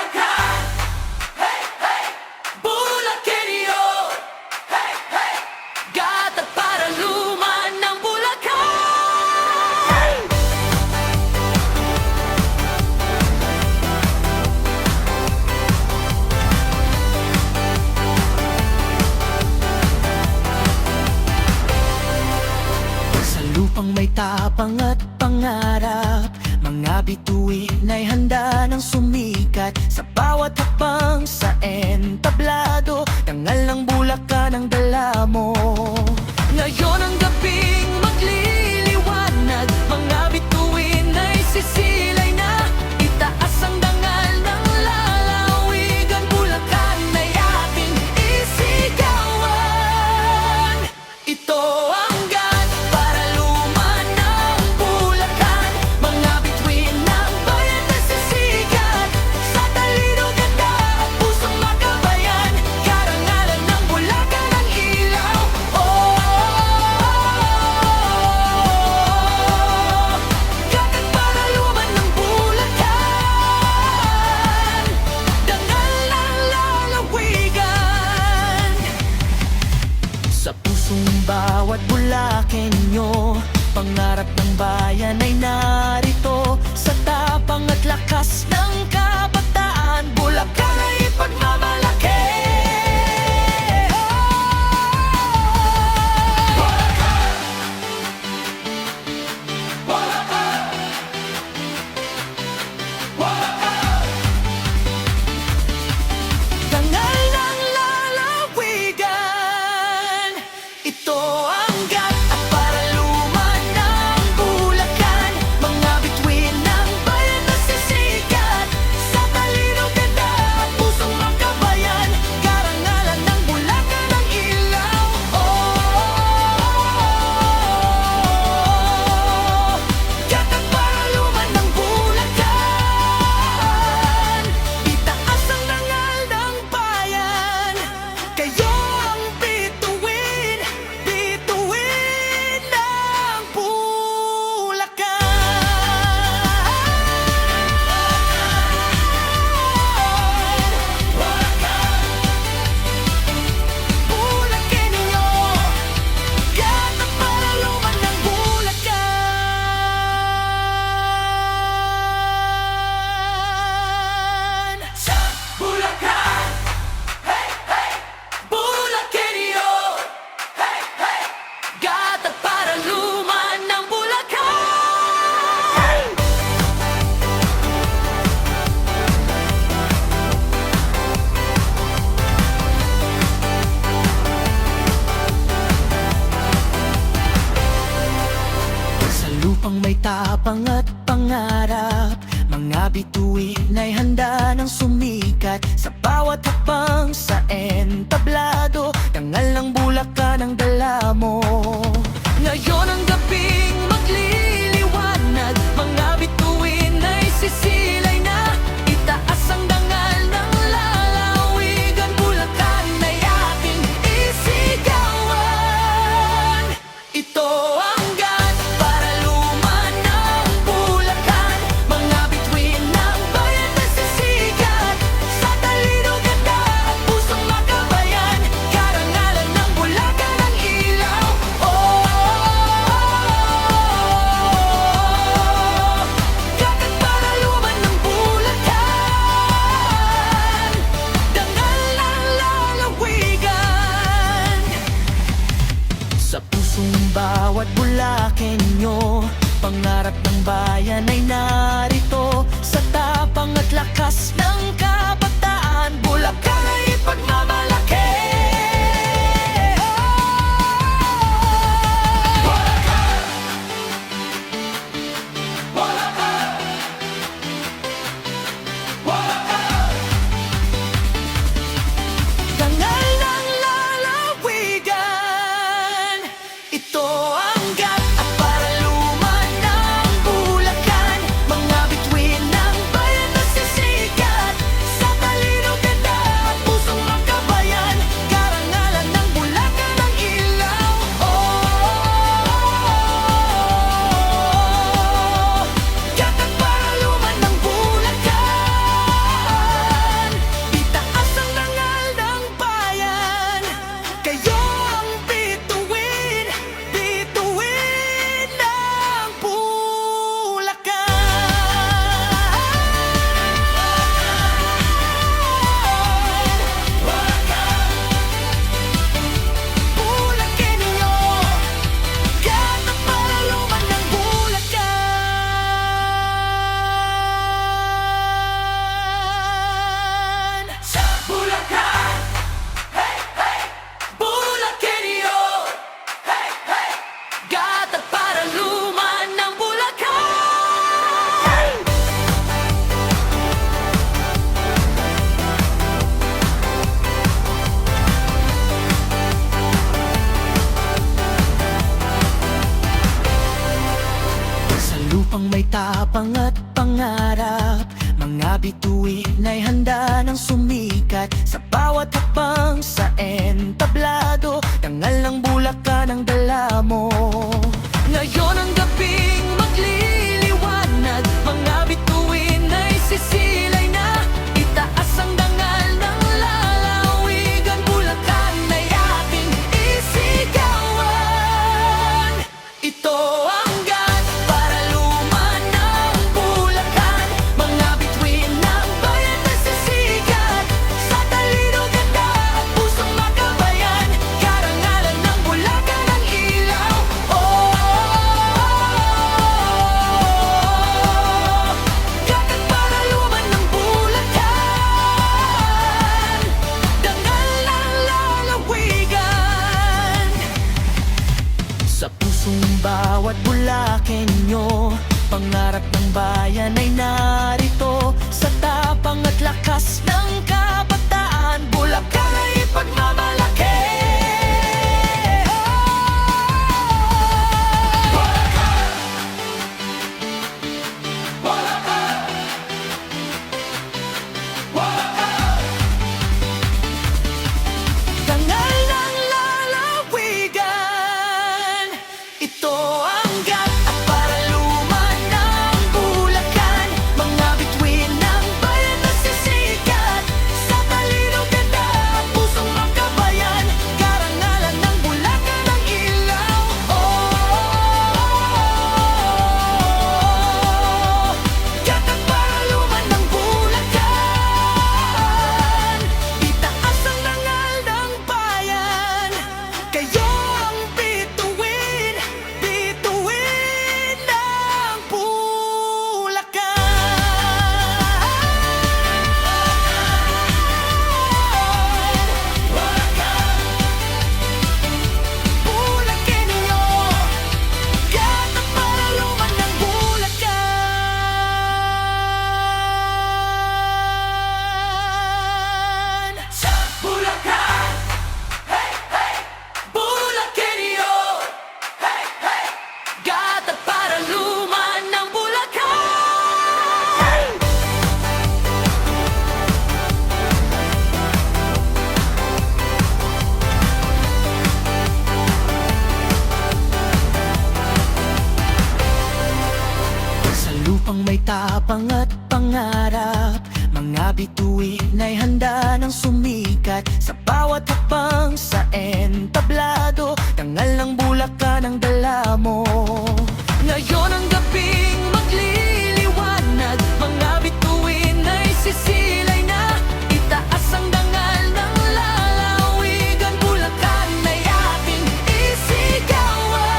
Bulacan, hey, hey, Bulakenyo, hey, hey, gata para luman ng Bulacan. Sa lupang may tapang at pangarap, mga bituin ay handa ng sumikat. Sa bawat hakbang sa entablado, dangal ng Bulacan ang dala mo. Ngayon ang gabing magliliwanag, mga bituin ay sisilay na. Itaas ang dangal ng lalawigan, Bulacan ay ating isigawan. Ito ang gat para luman ng Bulacan, mga bituin ng bayan na sisigat. Sa talino, ganda at pusong makabayan, karangalan ng Bulacan ang ilaw. Gagat para luman ng Bulacan, dangal ng lalawigan. Sa pusong bawat Bulakenyo, pangarap ng bayan ay narito. Sa tapang at lakas ng kabataan, Bulacan ay ipagmamalaki. Dangal ng lalawigan, ito ang gat at para luman ng Bulacan, mga bituin ng bayan na sisikat. Sa talino, ganda at pusong makabayan, karangalan ng Bulacan ang ilaw. Gat at para luman ng Bulacan, itaas ang dangal ng bayan. Kayo ang bituin, bituin ng Bulacan. Bulakenyo, gata para luman ng Bulacan. Sa Bulacan, hey, hey, Bulakenyo, hey, hey, gata para luman ng Bulacan. Sa lupang may tapang at pangarap, mga bituin ay handa ng sumikat. Sa bawat hakbang sa entablado, dangal ng Bulacan ang dala mo. Ngayon ang gabing magliliwanag, mga bituin ay sisilay na. Itaas ang dangal ng lalawigan, Bulacan ay ating isigawan. Ito ang gat para luman ng Bulacan, mga bituin ng bayan na sisigat. Sa talino, ganda at pusong makabayan, karangalan ng Bulacan ang ilaw. Gagat para luman ng Bulacan, dangal ng lalawigan. Sa pusong bawat Bulakenyo, pangarap ng bayan ay narito. Sa tapang at lakas ng kabataan, Bulacan ay ipagmamalaki. Dangal ng lalawigan, ito ang gat at para luman ng Bulacan, mga tapang at pangarap, mga bituin ay handa ng sumikat. Sa bawat hakbang sa entablado, dangal ng Bulacan ang dala mo. Ngayon ang gabing magliliwanag, mga bituin ay sisilay na. Itaas ang dangal ng lalawigan, Bulacan ay ating isigawan. Ito ang gat para luman ng Bulacan, mga bituin ng bayan na sisigat. Sa talino, ganda at pusong makabayan, karangalan ng Bulacan ang ilaw. Gatag para luman ng Bulacan, dangal ng lalawigan. Sa pusong bawat Bulakenyo, pangarap ng bayan ay narito. Sa tapang at lakas ng kabataan, Bulacan ay ipagmamalaki. Dangal ng lalawigan, ito ang gat at para luman ng Bulacan, mga bituin ng bayan na sisikat. Sa talino, ganda at pusong makabayan, karangalan ng Bulacan ang ilaw. Gatag para luman ng Bulacan, itaas ang dangal ng bayan. Kayo ang bituin, bituin ng Bulacan. Bulakenyo, gatag para luman ng Bulacan. Sa Bulacan, hey, hey, Bulakenyo, hey, hey, gatag para luman ng Bulacan. Sa lupang may tapang at pangarap, mga bituin ay handa ng sumikat. Sa bawat hakbang sa entablado, dangal ng Bulacan ang dala mo. Ngayon ang gabing magliliwanag, mga bituin ay sisilay na. Itaas ang dangal ng lalawigan, Bulacan ay ating isigawan.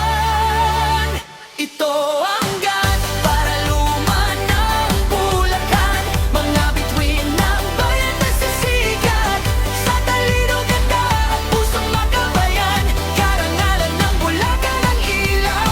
Ito ang gat para luman ng Bulacan, mga bituin ng bayan na sisigat. Sa talino, ganda at pusong makabayan, karangalan ng Bulacan ang ilaw.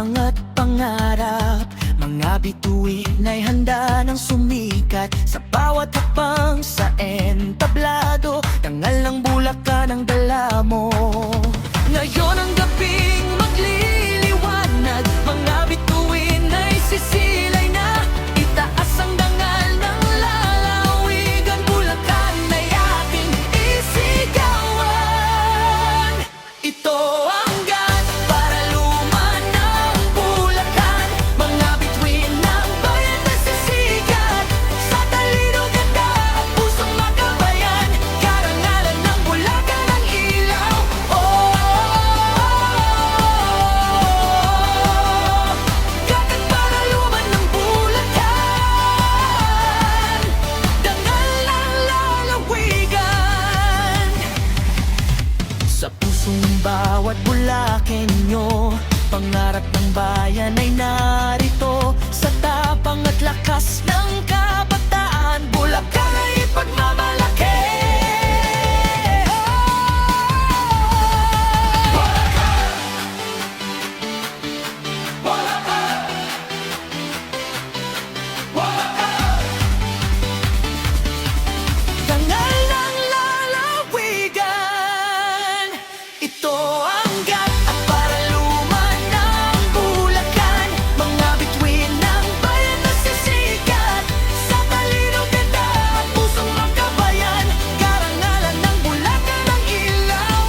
tapang at pangarap, mga bituin ay handa ng sumikat sa bawat hakbang sa entablado. Dangal ng Bulacan ang dala mo. Ngayon ang gabing magliliwanag, mga bituin ay sisilay na. Itaas ang dangal ng lalawigan, Bulacan ay ating isigawan. Ito ang gat para luman ng Bulacan, mga bituin ng bayan na sisigat sa talino, ganda at pusong makabayan. Karangalan ng Bulacan ang ilaw. Gatag para luman ng Bulacan, dangal ng lalawigan. Sa pusong bawat Bulakenyo, pangarap ng bayan ay narito. Sa tapang at lakas ng kabataan, Bulacan ay ipagmamalaki. Dangal ng lalawigan, ito ang gat at para luman ng Bulacan, mga bituin ng bayan na sisikat sa talino, ganda at pusong makabayan. Karangalan ng Bulacan ang ilaw.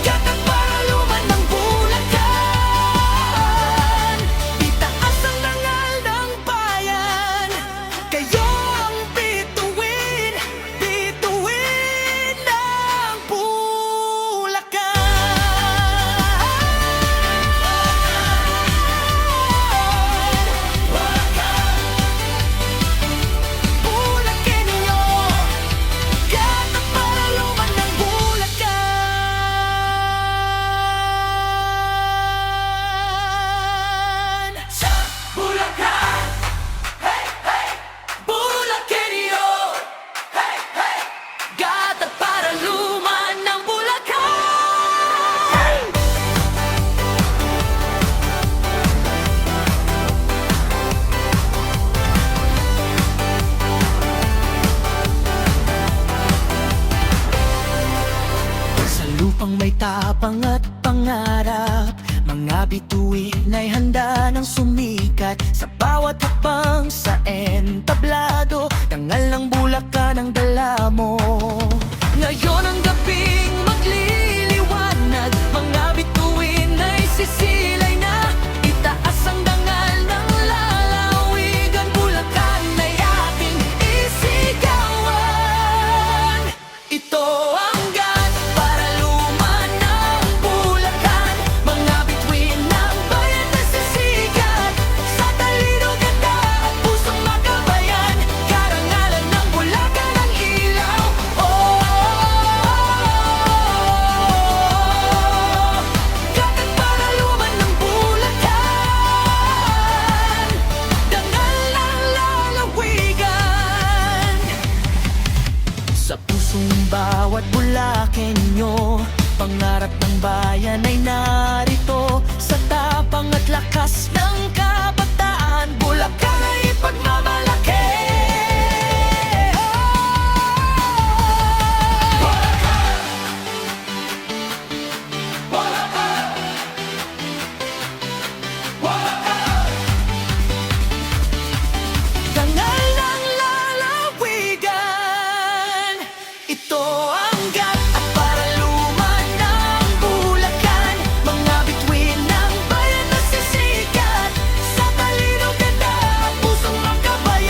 Gatag para luman ng Bulacan, itaas ang dangal ng bayan. Kayo ang bituin, bituin ng Bulacan. Bulakenyo, gatag para luman ng Bulacan. Sa Bulacan, hey, hey, Bulakenyo, hey, hey, gatag para luman ng Bulacan. Sa lupang may tapang at pangarap, mga bituin ay handa ng sumikat sa bawat hakbang sa entablado. Dangal ng Bulacan ang dala mo. Ngayon ang gabing magliliwanag, mga bituin ay sisilay na. Itaas ang dangal ng lalawigan, Bulacan ay ating isigawan. Ito ang gat para luman ng Bulacan, mga bituin ng bayan na sisigat sa talino, ganda at pusong makabayan. Karangalan ng Bulacan ang ilaw. Gatag para luman ng Bulacan, dangal ng lalawigan. Sa pusong bawat Bulakenyo, pangarap ng bayan ay narito. Sa tapang at lakas ng kabataan, Bulacan ay ipagmamalaki. Dangal ng lalawigan, ito ang gat at para luman ng Bulacan, mga bituin ng bayan na sisikat sa talino, ganda at pusong makabayan.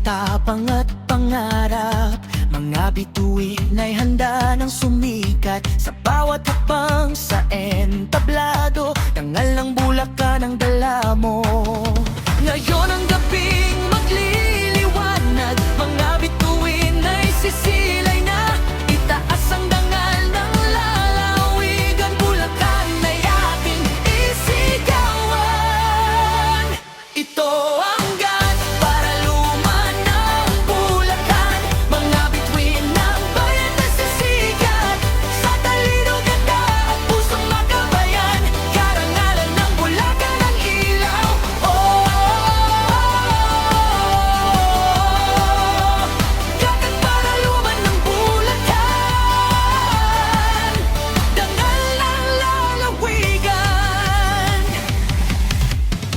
tapang at pangarap, mga bituin ay handa ng sumikat. Sa bawat hakbang sa entablado, dangal ng Bulacan ang dala mo. Ngayon ang gabing magliliwanag, mga bituin ay sisilay na. Itaas ang dangal ng lalawigan, Bulacan ay ating isigawan. Ito ang gat para luman ng Bulacan, mga bituin ng bayan na sisigat. Sa talino, ganda at pusong makabayan, karangalan ng Bulacan ang ilaw. Gagat para luman ng Bulacan, dangal ng lalawigan.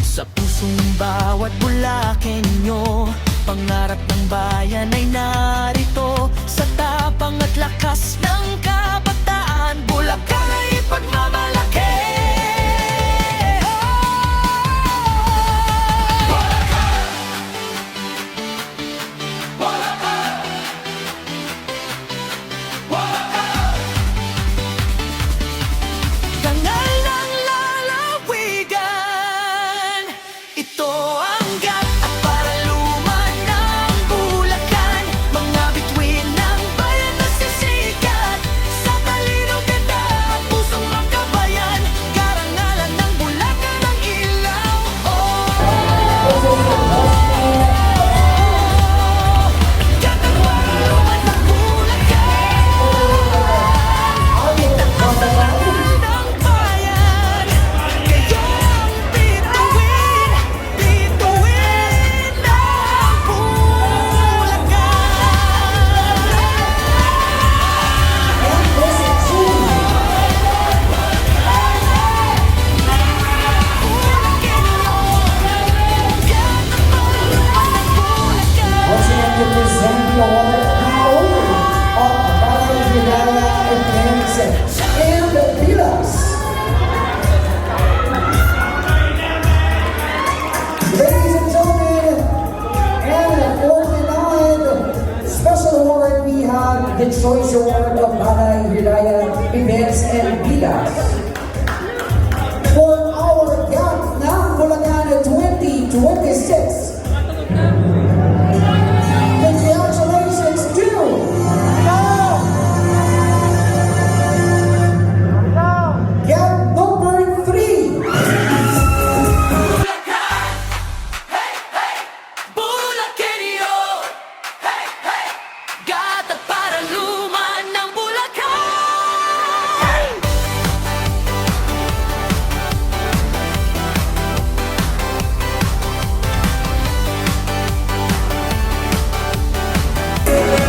Sa pusong bawat Bulakenyo, pangarap ng bayan ay narito. Sa tapang at lakas ng kabataan, Bulacan ay ipagmamalaki. Dangal ng lalawigan, ito ang gat at para luman ng Bulacan, mga bituin ng bayan na sisikat. Sa talino, ganda at pusong makabayan, karangalan ng Bulacan ang ilaw. Gat at para luman ng Bulacan, itaas ang dangal ng bayan. Kayo ang bituin, bituin ng Once again to present the award, the owner of Barangay Hidaya Events and Villas. Ladies and gentlemen, and for tonight, special award, we have the Choice Award of Barangay Hidaya Events and Villas. For our GAP ng Bulacan 2026. Congratulations to GAP number 3. Bulakenyo, hey, hey, gat at para luman ng Bulacan.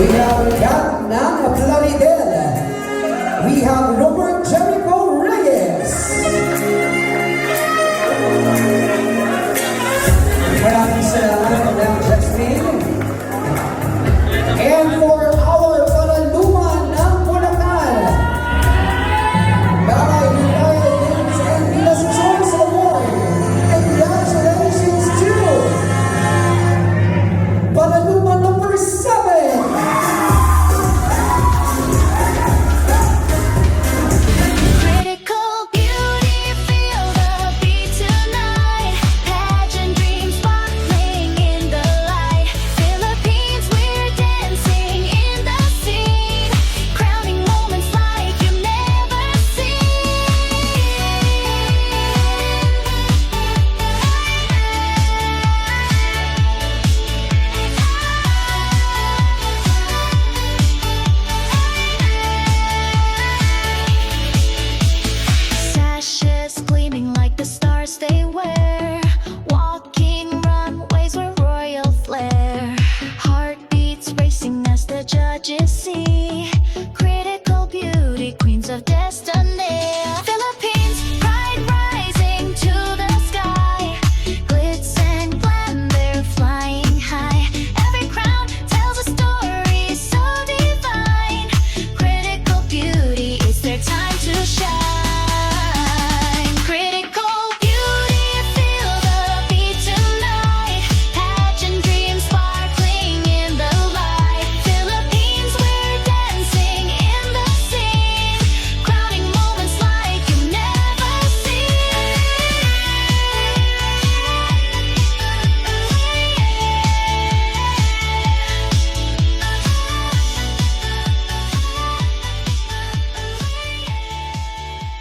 We have GAP ng Plaridel. We have Robert Jericho Reyes. Maraming salamat ng Justin. And for our panaluman ng Bulacan, Barangay Hidaya Events and Villas Choice Award. Congratulations to panaluman number 7. Critical beauty, feel the beat tonight. Pageant dreams sparkling in the light. Philippines, we're dancing in the scene. Crowning moments like you've never Sashes gleaming like the stars they wear. Walking runways with royal flair. Heartbeats racing as the judges